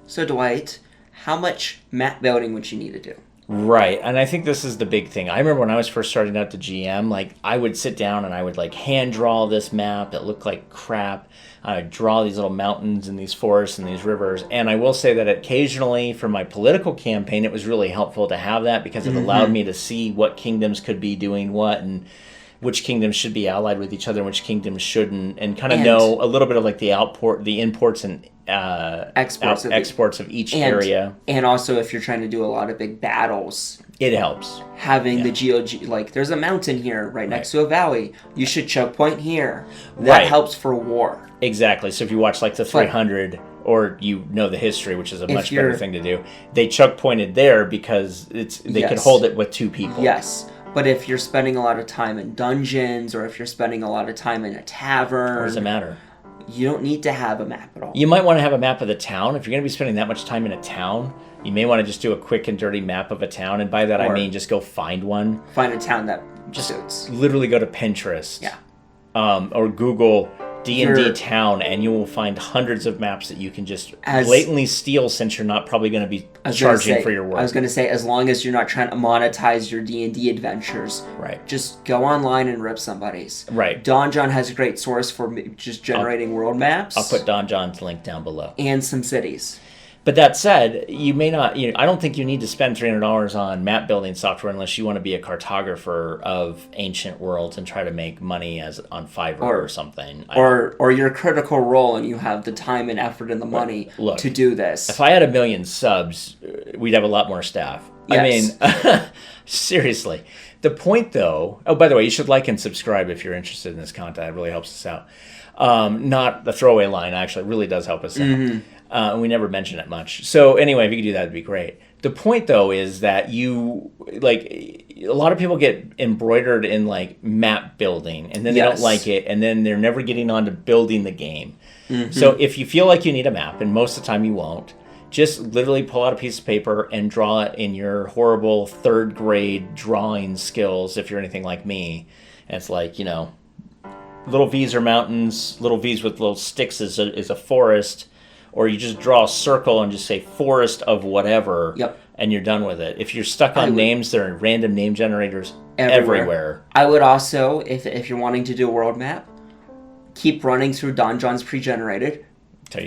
So, Dwight, how much map building would you need to do? Right, and I think this is the big thing. I remember when I was first starting out to GM, like, I would sit down and I would, like, hand draw this map that looked like crap. I would draw these little mountains and these forests and these rivers, and I will say that occasionally for my political campaign, it was really helpful to have that because it allowed me to see what kingdoms could be doing what and which kingdoms should be allied with each other and which kingdoms shouldn't, and kind of know a little bit of, like, the imports and exports of each area. And also, if you're trying to do a lot of big battles, it helps. Having the like, there's a mountain here right next to a valley. You should choke point here. That helps for war. Exactly. So if you watch, like, the 300, or you know the history, which is a much better thing to do, they choke pointed there because they could hold it with 2 people. Yes. But if you're spending a lot of time in dungeons, or if you're spending a lot of time in a tavern... What does it matter? You don't need to have a map at all. You might want to have a map of the town. If you're going to be spending that much time in a town, you may want to just do a quick and dirty map of a town. And by that, I mean just go find one. Find a town that just suits. Literally go to Pinterest. Yeah. Or Google D&D town, and you will find hundreds of maps that you can just blatantly steal, since you're not probably going to be charging for your work. I was going to say, as long as you're not trying to monetize your D&D adventures, just go online and rip somebody's. Right. Don John has a great source for just generating world maps. I'll put Don John's link down below. And some cities. But that said, you may not. I don't think you need to spend $300 on map building software unless you want to be a cartographer of ancient worlds and try to make money on Fiverr or something. Or your Critical Role, and you have the time and effort and the money to do this. If I had 1 million subs, we'd have a lot more staff. Yes. I mean, seriously. The point, though. Oh, by the way, you should like and subscribe if you're interested in this content. It really helps us out. Not the throwaway line. Actually, it really does help us out. And we never mention it much. So anyway, if you could do that, it'd be great. The point, though, is that a lot of people get embroidered in, like, map building, and then they don't like it, and then they're never getting on to building the game. So if you feel like you need a map, and most of the time you won't, just literally pull out a piece of paper and draw it in your horrible 3rd grade drawing skills, if you're anything like me. And it's like, little V's are mountains, little V's with little sticks is a forest. Or you just draw a circle and just say forest of whatever, and you're done with it. If you're stuck on names, there are random name generators everywhere. I would also, if you're wanting to do a world map, keep running through Don John's pre-generated.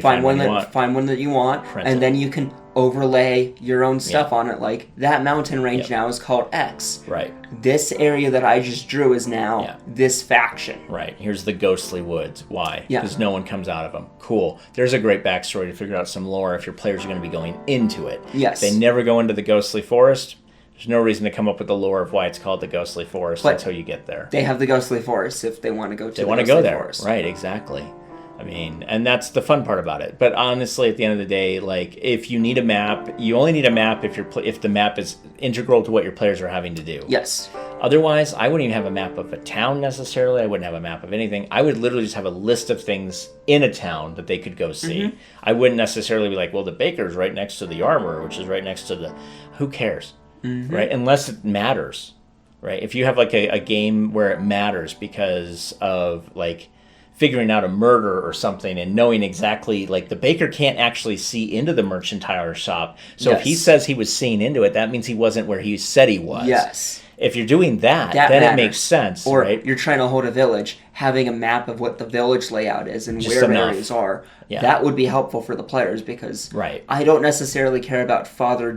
Find one that you want, and then you can overlay your own stuff on it. Like, that mountain range now is called X. Right. This area that I just drew is now this faction. Right. Here's the ghostly woods. Why? Because no one comes out of them. Cool. There's a great backstory to figure out some lore if your players are going to be going into it. Yes. If they never go into the ghostly forest, there's no reason to come up with the lore of why it's called the ghostly forest until you get there. They have the ghostly forest if they want to go to forest. Right, exactly. I mean, and that's the fun part about it. But honestly, at the end of the day, like, if you need a map, you only need a map if the map is integral to what your players are having to do. Yes. Otherwise, I wouldn't even have a map of a town necessarily. I wouldn't have a map of anything. I would literally just have a list of things in a town that they could go see. I wouldn't necessarily be like, well, the baker's right next to the armor, which is right next to the... Who cares? Right? Unless it matters. Right? If you have, like, a game where it matters because of, like, figuring out a murder or something and knowing exactly, like, the baker can't actually see into the mercantile shop. So if he says he was seeing into it, that means he wasn't where he said he was. Yes. If you're doing that then matters. It makes sense. Or right? You're trying to hold a village, having a map of what the village layout is and just where areas are. Yeah. That would be helpful for the players because I don't necessarily care about Father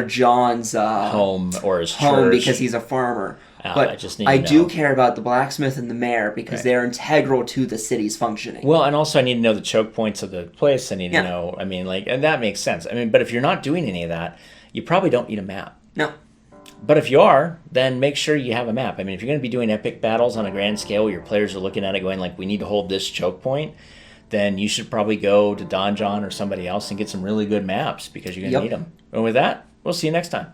John's home or his home church. Because he's a farmer. But I do care about the blacksmith and the mayor because they're integral to the city's functioning. Well, and also I need to know the choke points of the place. I need to know, I mean, like, and that makes sense. I mean, but if you're not doing any of that, you probably don't need a map. No. But if you are, then make sure you have a map. I mean, if you're going to be doing epic battles on a grand scale where your players are looking at it going like, we need to hold this choke point, then you should probably go to Don John or somebody else and get some really good maps because you're going to need them. And with that, we'll see you next time.